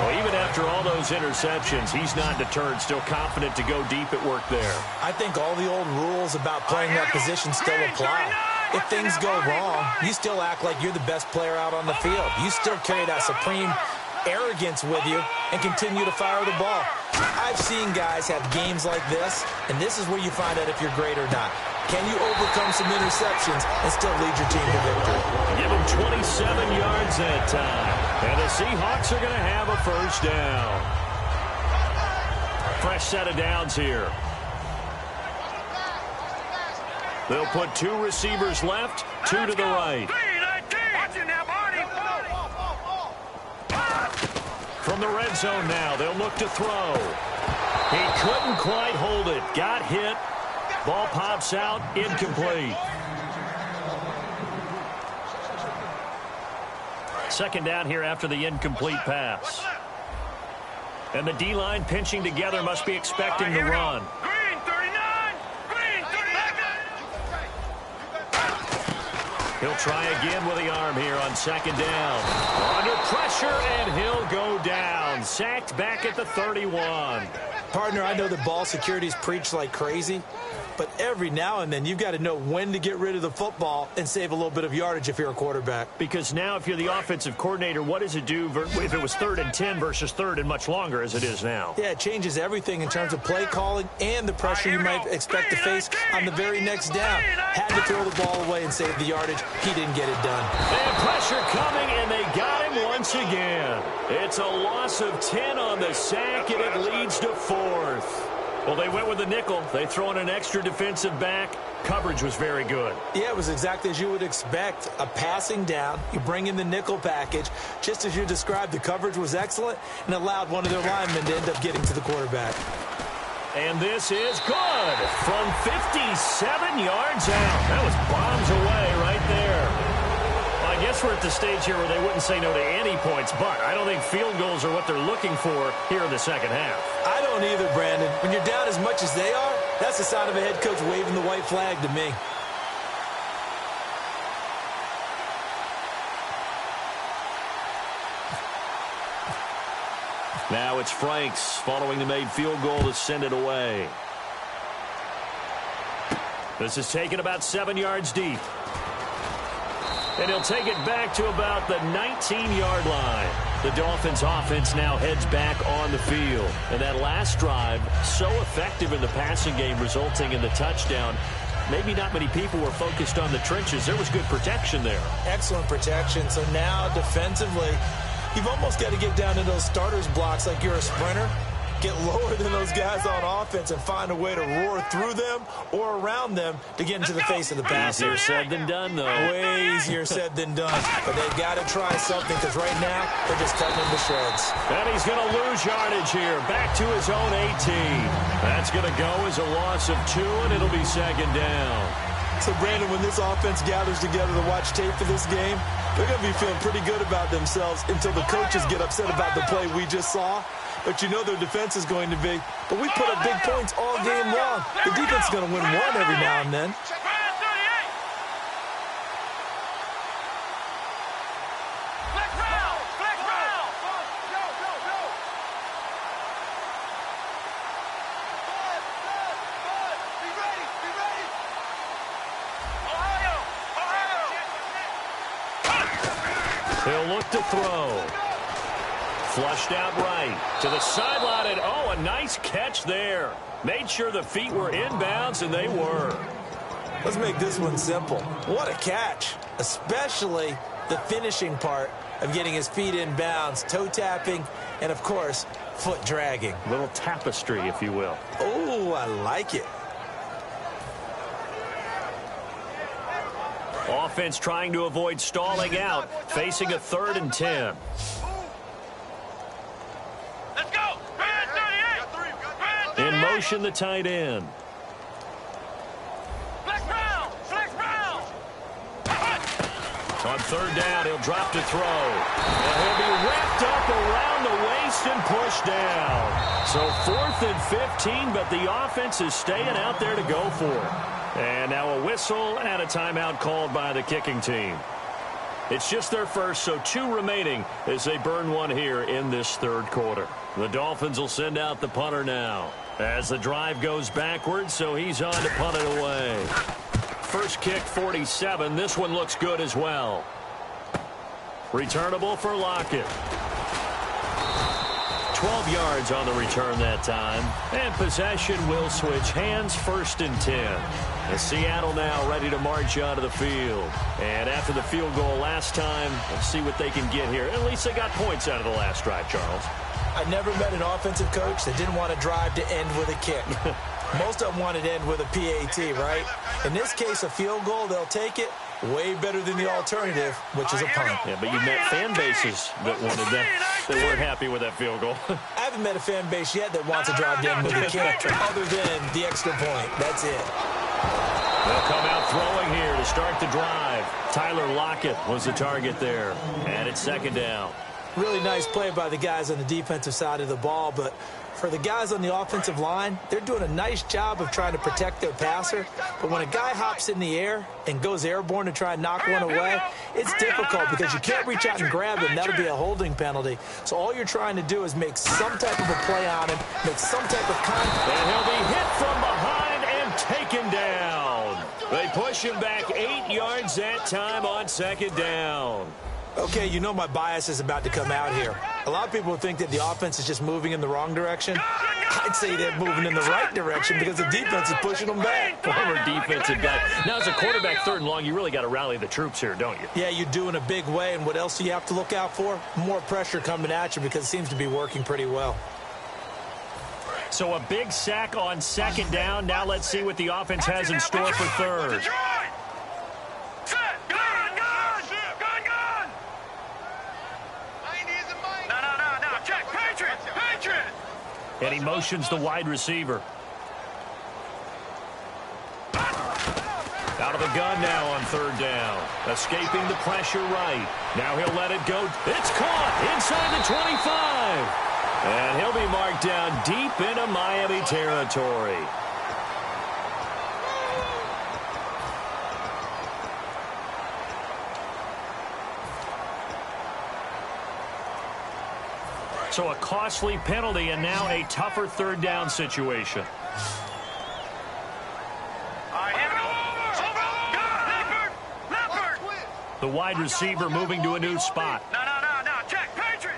Well, even after all those interceptions, he's not deterred, still confident to go deep at work there. I think all the old rules about playing that position still apply. If things go wrong, you still act like you're the best player out on the field. You still carry that supreme arrogance with you and continue to fire the ball. I've seen guys have games like this, and this is where you find out if you're great or not. Can you overcome some interceptions and still lead your team to victory? Give them 27 yards that time. And the Seahawks are going to have a first down. Fresh set of downs here. They'll put 2 receivers left, 2 to the right. From the red zone now, they'll look to throw. He couldn't quite hold it. Got hit. Ball pops out, incomplete. Second down here after the incomplete pass. And the D-line pinching together must be expecting the run. Green 39! Green 39! He'll try again with the arm here on second down. Under pressure, and he'll go down. Sacked back at the 31. Partner, I know that ball security's preached like crazy, but every now and then you've got to know when to get rid of the football and save a little bit of yardage if you're a quarterback. Because now if you're the offensive coordinator, what does it do if it was 3rd and 10 versus 3rd and much longer as it is now? Yeah, it changes everything in terms of play calling and the pressure you might expect to face on the very next down. Had to throw the ball away and save the yardage. He didn't get it done. And pressure coming, and they got him once again. It's a loss of 10 on the sack, and it leads to 4th. Well, they went with the nickel. They throw in an extra defensive back. Coverage was very good. Yeah, it was exactly as you would expect. A passing down. You bring in the nickel package. Just as you described, the coverage was excellent and allowed one of their linemen to end up getting to the quarterback. And this is good from 57 yards out. That was bombs away right there. Well, I guess we're at the stage here where they wouldn't say no to any points, but I don't think field goals are what they're looking for here in the second half. I don't either, Brandon. When you're down as much as they are, that's the sign of a head coach waving the white flag to me. Now it's Franks following the made field goal to send it away. This is taken about 7 yards deep. And he'll take it back to about the 19-yard line. The Dolphins offense now heads back on the field. And that last drive, so effective in the passing game, resulting in the touchdown. Maybe not many people were focused on the trenches. There was good protection there. Excellent protection. So now defensively, you've almost got to get down to those starters blocks like you're a sprinter. Get lower than those guys on offense and find a way to roar through them or around them to get into the face of the passer. Easier said than done, though. Way easier said than done. But they've got to try something because right now they're just cutting them to shreds. And he's going to lose yardage here. Back to his own 18. That's going to go as a loss of 2, and it'll be second down. So, Brandon, when this offense gathers together to watch tape for this game, they're going to be feeling pretty good about themselves until the coaches get upset about the play we just saw. But you know their defense is going to be. But we put up big points all game long. The defense is going to win one every now and then. He'll look to throw. Flushed out right to the sideline, and oh, a nice catch there. Made sure the feet were inbounds, and they were. Let's make this one simple. What a catch, especially the finishing part of getting his feet in bounds, toe tapping, and, of course, foot dragging. A little tapestry, if you will. Oh, I like it. Offense trying to avoid stalling out, facing a 3rd and 10. Let's go! Grand 38! In motion, the tight end. Flex round! Flex round! On 3rd down, he'll drop to throw. And he'll be wrapped up around the waist and pushed down. So 4th and 15, but the offense is staying out there to go for it. And now a whistle and a timeout called by the kicking team. It's just their first, so 2 remaining as they burn one here in this 3rd quarter. The Dolphins will send out the punter now as the drive goes backwards, so he's on to punt it away. First kick, 47. This one looks good as well. Returnable for Lockett. 12 yards on the return that time. And possession will switch hands, 1st and 10. And Seattle now ready to march onto the field. And after the field goal last time, let's see what they can get here. At least they got points out of the last drive, Charles. I never met an offensive coach that didn't want to drive to end with a kick. Most of them wanted to end with a PAT, right? In this case, a field goal, they'll take it. Way better than the alternative, which is a punt. Yeah, but you've met fan bases that wanted that, that weren't happy with that field goal. I haven't met a fan base yet that wants to drive to end with a kick other than the extra point. That's it. They'll come out throwing here to start the drive. Tyler Lockett was the target there. And it's 2nd down. Really nice play by the guys on the defensive side of the ball, but for the guys on the offensive line, they're doing a nice job of trying to protect their passer. But when a guy hops in the air and goes airborne to try and knock one away, it's difficult because you can't reach out and grab him. That'll be a holding penalty. So all you're trying to do is make some type of a play on him, make some type of contact. And he'll be hit from behind and taken down. They push him back 8 yards that time on 2nd down. Okay, you know my bias is about to come out here. A lot of people think that the offense is just moving in the wrong direction. I'd say they're moving in the right direction because the defense is pushing them back. Former defensive guy. Now, as a quarterback 3rd and long, you really got to rally the troops here, don't you? Yeah, you do in a big way. And what else do you have to look out for? More pressure coming at you because it seems to be working pretty well. So a big sack on 2nd down. Now let's see what the offense has in store for 3rd. And he motions the wide receiver. Out of the gun now on 3rd down. Escaping the pressure right. Now he'll let it go. It's caught inside the 25. And he'll be marked down deep into Miami territory. So a costly penalty and now a tougher 3rd down situation. The wide receiver moving to a new spot. No, check, Patriot.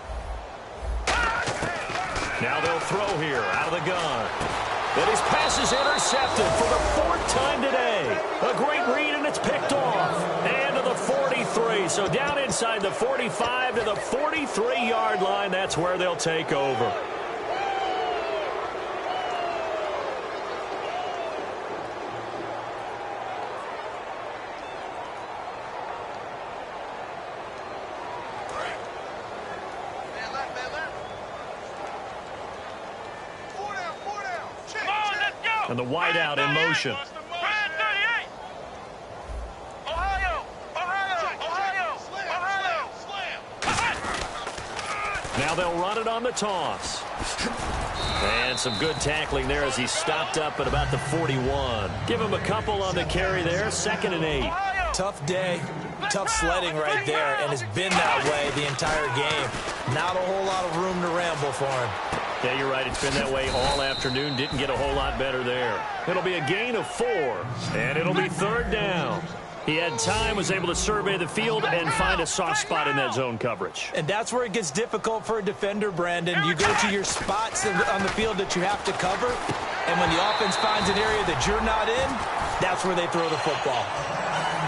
Now they'll throw here out of the gun. And his pass is intercepted for the 4th time today. A great read, and it's picked off. And to the 43. So down inside the 45 to the 43-yard line. That's where they'll take over. And the wideout in motion. Now they'll run it on the toss. And some good tackling there as he stopped up at about the 41. Give him a couple on the carry there. 2nd and 8. Tough day, tough sledding right there, and it's been that way the entire game. Not a whole lot of room to ramble for him. Yeah, you're right. It's been that way all afternoon. Didn't get a whole lot better there. It'll be a gain of 4, and it'll be 3rd down. He had time, was able to survey the field and find a soft spot in that zone coverage. And that's where it gets difficult for a defender, Brandon. You go to your spots on the field that you have to cover, and when the offense finds an area that you're not in, that's where they throw the football.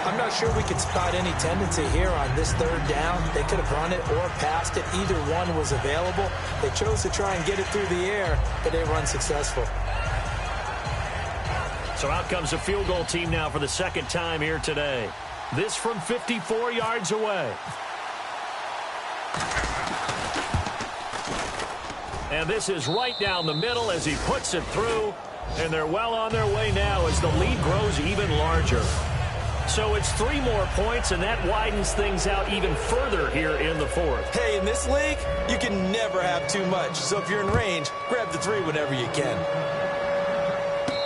I'm not sure we could spot any tendency here on this 3rd down. They could have run it or passed it. Either one was available. They chose to try and get it through the air, but they were unsuccessful. So out comes the field goal team now for the 2nd time here today. This from 54 yards away. And this is right down the middle as he puts it through. And they're well on their way now as the lead grows even larger. So it's 3 more points, and that widens things out even further here in the 4th. Hey, in this league, you can never have too much. So if you're in range, grab the 3 whenever you can.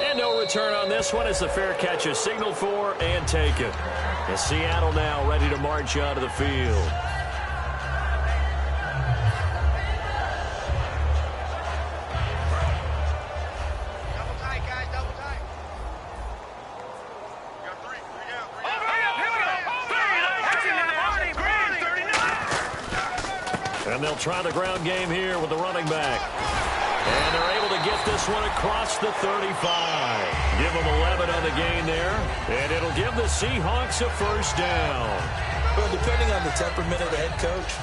And no return on this one as the fair catch is signaled for and taken. And Seattle now ready to march onto the field. And they'll try the ground game here with the running back. And they're able to get this one across the 35. Give them 11 on the gain there. And it'll give the Seahawks a first down. Well, depending on the temperament of the head coach,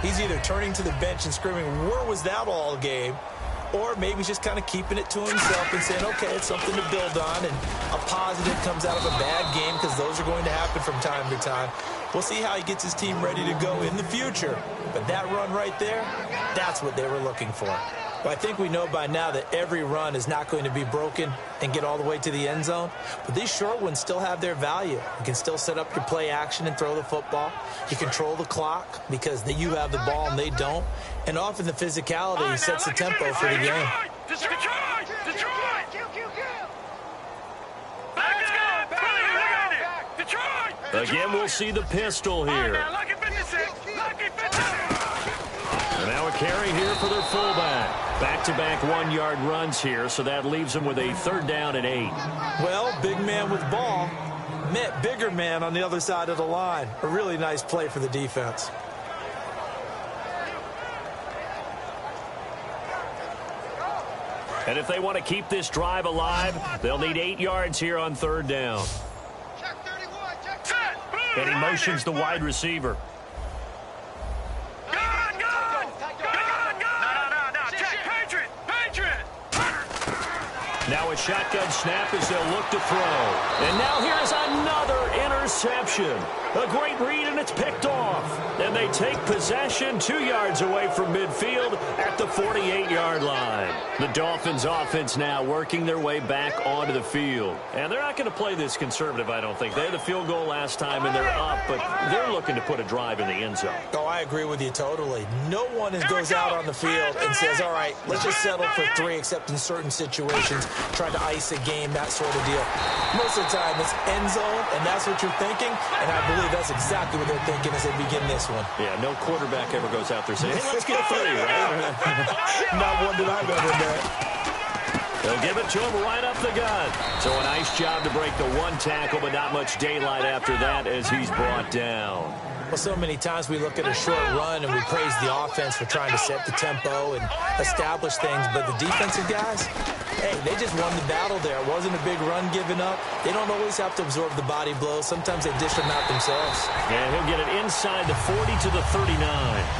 he's either turning to the bench and screaming, where was that all game? Or maybe he's just kind of keeping it to himself and saying, okay, it's something to build on, and a positive comes out of a bad game because those are going to happen from time to time. We'll see how he gets his team ready to go in the future. But that run right there, that's what they were looking for. Well, I think we know by now that every run is not going to be broken and get all the way to the end zone. But these short ones still have their value. You can still set up your play action and throw the football. You control the clock because you have the ball and they don't. And often the physicality sets the tempo for the game. Detroit! Again, we'll see the pistol here. And now a carry here for their fullback. Back-to-back one-yard runs here, so that leaves them with a 3rd down and 8. Well, big man with ball met bigger man on the other side of the line. A really nice play for the defense. And if they want to keep this drive alive, they'll need 8 yards here on 3rd down. And he motions the wide receiver. Now a shotgun snap as they'll look to throw. And now here's another interception. A great read, and it's picked off. And they take possession 2 yards away from midfield at the 48-yard line. The Dolphins offense now working their way back onto the field. And they're not going to play this conservative, I don't think. They had a field goal last time, and they're up, but they're looking to put a drive in the end zone. Oh, I agree with you totally. No one goes out on the field and says, all right, let's just settle for 3, except in certain situations, trying to ice a game, that sort of deal. Most of the time, it's end zone, and that's what you're thinking, and I believe that's exactly what they're thinking as they begin this one. Yeah, no quarterback ever goes out there saying, hey, let's get 3, right? Not one that I've ever met. They'll give it to him right up the gut. So a nice job to break the 1 tackle, but not much daylight after that as he's brought down. Well, so many times we look at a short run and we praise the offense for trying to set the tempo and establish things, but the defensive guys, hey, they just won the battle there. It wasn't a big run given up. They don't always have to absorb the body blows. Sometimes they dish them out themselves. And he'll get it inside the 40 to the 39.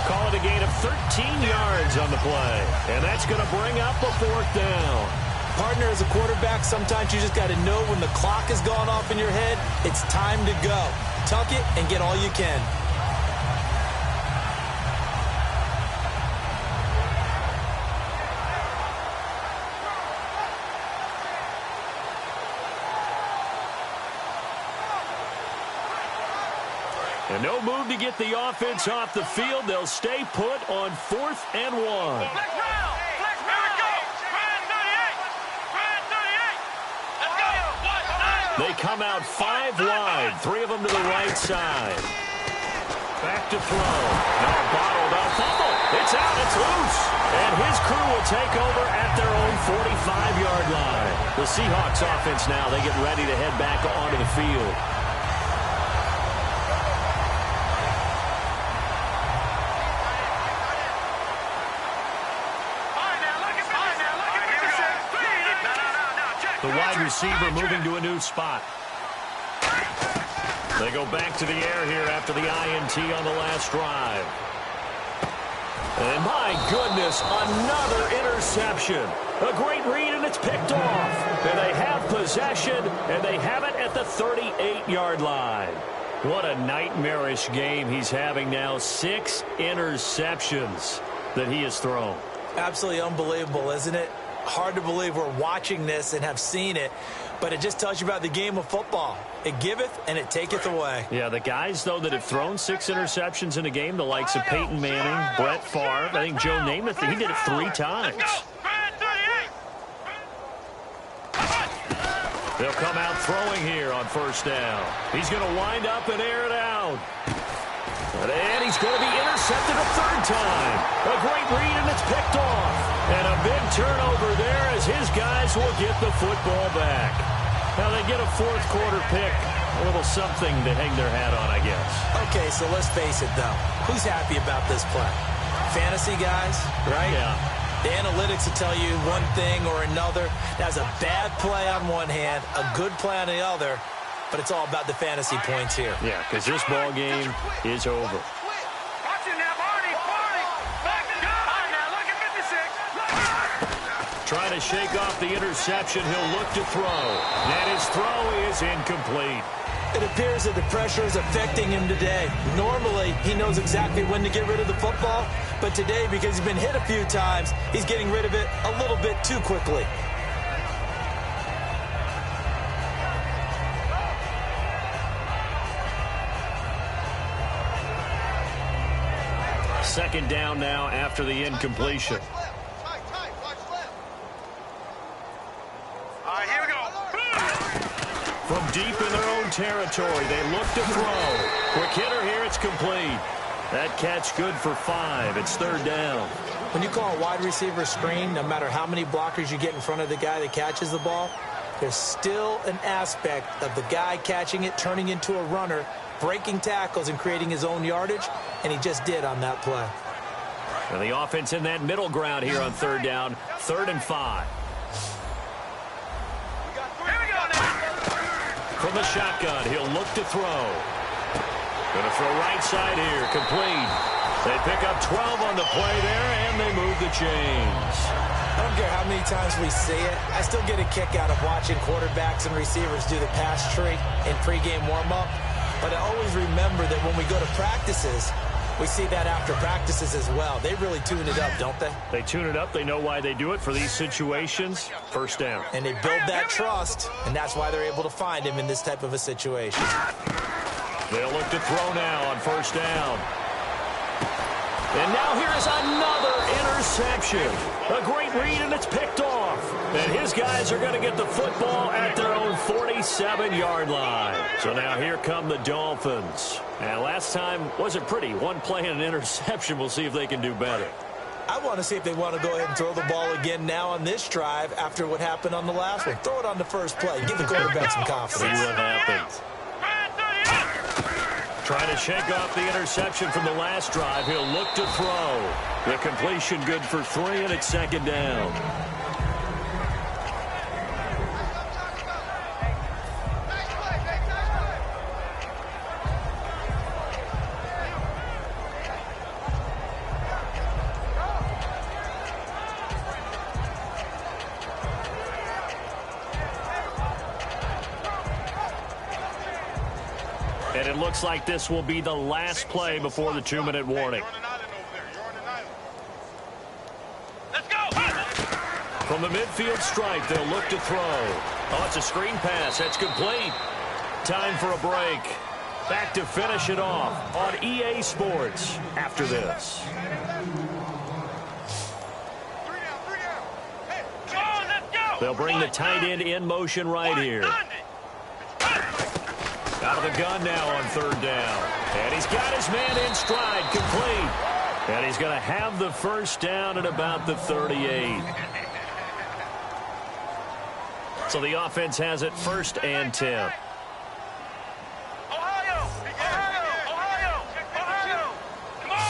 Call it a gain of 13 yards on the play. And that's going to bring up a 4th down. Partner, as a quarterback, sometimes you just got to know when the clock has gone off in your head, it's time to go. Tuck it and get all you can. And no move to get the offense off the field. They'll stay put on 4th and 1. They come out 5 wide, 3 of them to the right side. Back to throw. Now bottled up. Fumble. It's out. It's loose. And his crew will take over at their own 45-yard line. The Seahawks offense now, they get ready to head back onto the field. The wide receiver moving to a new spot. They go back to the air here after the INT on the last drive. And my goodness, another interception. A great read, and it's picked off. And they have possession, and they have it at the 38-yard line. What a nightmarish game he's having now. 6 interceptions that he has thrown. Absolutely unbelievable, isn't it? Hard to believe we're watching this and have seen it, but it just tells you about the game of football. It giveth and it taketh away. Yeah, the guys, though, that have thrown 6 interceptions in a game, the likes of Peyton Manning, Brett Favre, I think Joe Namath, he did it 3 times. They'll come out throwing here on 1st down. He's going to wind up and air it out. And he's going to be intercepted a 3rd time. A great read, and it's picked off. And a big turnover there as his guys will get the football back. Now they get a 4th quarter pick. A little something to hang their hat on, I guess. Okay, so let's face it, though. Who's happy about this play? fantasy guys, right? Yeah. The analytics will tell you one thing or another. That's a bad play on one hand, a good play on the other, but it's all about the fantasy points here. Yeah, because this ball game is over. Watch it now, Barney. Back to God. Now, look at 56. Trying to shake off the interception. He'll look to throw. And his throw is incomplete. It appears that the pressure is affecting him today. Normally, he knows exactly when to get rid of the football, but today, because he's been hit a few times, he's getting rid of it a little bit too quickly. Second down now after the incompletion. All right, here we go. From deep in their own territory, they look to throw. Quick hitter here, it's complete. That catch good for 5. It's third down. When you call a wide receiver screen, no matter how many blockers you get in front of the guy that catches the ball, there's still an aspect of the guy catching it, turning into a runner, breaking tackles and creating his own yardage, and he just did on that play. And the offense in that middle ground here on third down, 3rd and 5. Here we go now. From the shotgun, he'll look to throw. Going to throw right side here, complete. They pick up 12 on the play there, and they move the chains. I don't care how many times we see it. I still get a kick out of watching quarterbacks and receivers do the pass tree in pregame warm-up. But I always remember that when we go to practices, we see that after practices as well. They really tune it up, don't they? They tune it up. They know why they do it for these situations. First down. And they build that trust, and that's why they're able to find him in this type of a situation. They'll look to throw now on first down. And now here's another interception. A great read, and it's picked off. And his guys are going to get the football at their own 47-yard line. So now here come the Dolphins. And last time wasn't pretty. One play and an interception. We'll see if they can do better. I want to see if they want to go ahead and throw the ball again now on this drive after what happened on the last one. Throw it on the first play. Give the quarterback some confidence. See what happens. Trying to shake off the interception from the last drive. He'll look to throw. The completion good for 3, and it's second down. And it looks like this will be the last play before the 2-minute warning. Let's go. From the midfield stripe, they'll look to throw. Oh, it's a screen pass. That's complete. Time for a break. Back to finish it off on EA Sports after this. They'll bring the tight end in motion right here. Out of the gun now on third down. And he's got his man in stride, complete. And he's going to have the first down at about the 38. So the offense has it 1st and 10. Ohio. Come on.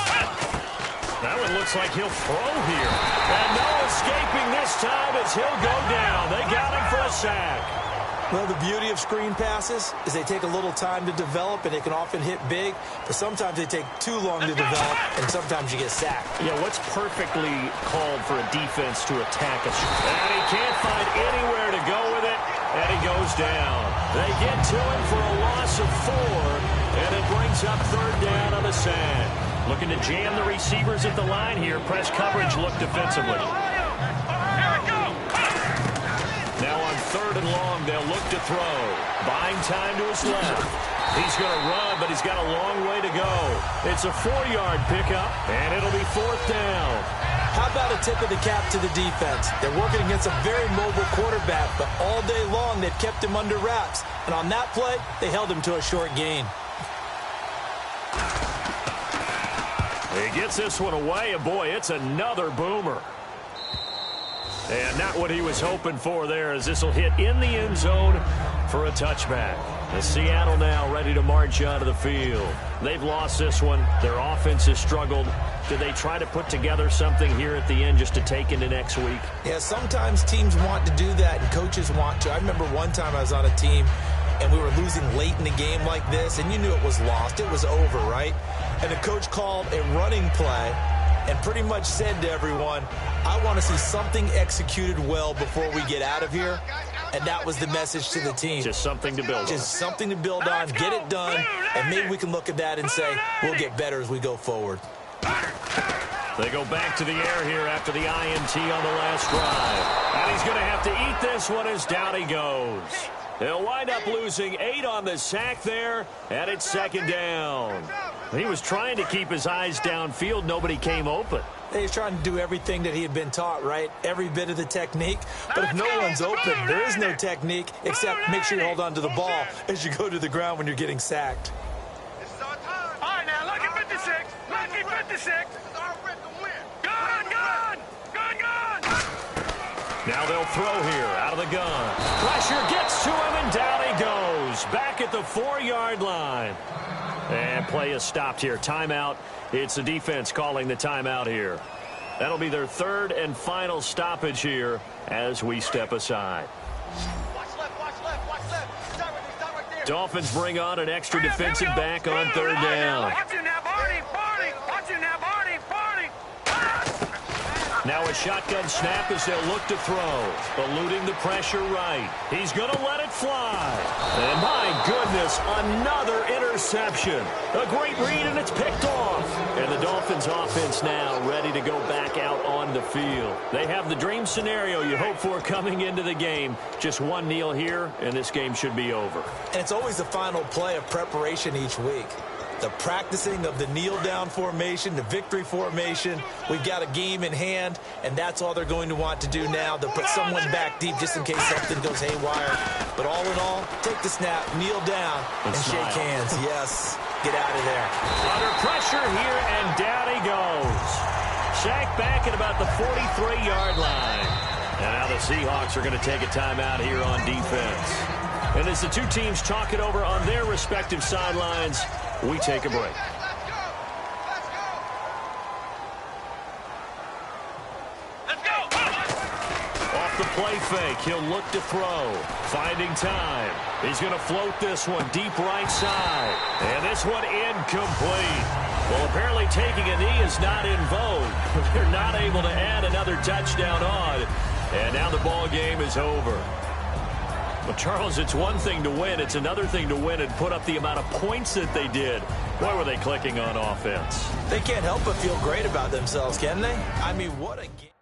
That one looks like he'll throw here. And no escaping this time as he'll go down. They got him for a sack. Well, the beauty of screen passes is they take a little time to develop, and they can often hit big, but sometimes they take too long to develop, and sometimes you get sacked. Yeah, what's perfectly called for a defense to attack a screen? And he can't find anywhere to go with it, and he goes down. They get to him for a loss of 4, and it brings up third down on a sack. Looking to jam the receivers at the line here. Press coverage look defensively. Now on 3rd and long, they'll look to throw. Buying time to his left. He's going to run, but he's got a long way to go. It's a 4-yard pickup, and it'll be 4th down. How about a tip of the cap to the defense? They're working against a very mobile quarterback, but all day long they've kept him under wraps. And on that play, they held him to a short gain. He gets this one away, and boy, it's another boomer. And not what he was hoping for there, as this will hit in the end zone for a touchback. And Seattle now ready to march onto the field. They've lost this one. Their offense has struggled. Do they try to put together something here at the end just to take into next week? Yeah, sometimes teams want to do that and coaches want to. I remember one time I was on a team and we were losing late in the game like this, and you knew it was lost. It was over, right? And the coach called a running play and pretty much said to everyone, I want to see something executed well before we get out of here. And that was the message to the team. Just something to build on. Just something to build on, get it done, and maybe we can look at that and say, we'll get better as we go forward. They go back to the air here after the INT on the last drive. And he's going to have to eat this one as down he goes. He'll wind up losing 8 on the sack there, and it's second down. He was trying to keep his eyes downfield. Nobody came open. He's trying to do everything that he had been taught, right? Every bit of the technique. But if no one's open, there is no technique except make sure you hold on to the ball as you go to the ground when you're getting sacked. All right, now, lucky 56. Lucky 56. Gun, gun. Gun, gun. Now they'll throw here out of the gun. Pressure gets to him, and down he goes. Back at the 4-yard line. And play is stopped here. Timeout. It's the defense calling the timeout here. That'll be their third and final stoppage here as we step aside. Watch left, watch left, watch left. Stop right there. Dolphins bring on an extra defensive back on third down. Watch you now, Barney. Barney. Watch you now, Barney. Barney. Now a shotgun snap as they'll look to throw. Eluding the pressure right. He's going to let it fly. And my goodness, another interception. A great read, and it's picked off. And the Dolphins offense now ready to go back out on the field. They have the dream scenario you hope for coming into the game. Just one kneel here, and this game should be over. And it's always the final play of preparation each week. The practicing of the kneel-down formation, the victory formation. We've got a game in hand, and that's all they're going to want to do now. They'll put someone back deep just in case something goes haywire. But all in all, take the snap, kneel down, and shake hands. Yes, get out of there. Under pressure here, and down he goes. Sacked back at about the 43-yard line. And now the Seahawks are going to take a timeout here on defense. And as the two teams talk it over on their respective sidelines, we take a break. Let's go. Let's go. Off the play fake, he'll look to throw. Finding time. He's going to float this one deep right side. And this one incomplete. Well, apparently taking a knee is not in vogue. They're not able to add another touchdown on. And now the ball game is over. Well, Charles, it's one thing to win. It's another thing to win and put up the amount of points that they did. Boy, were they clicking on offense. They can't help but feel great about themselves, can they? I mean, what a game.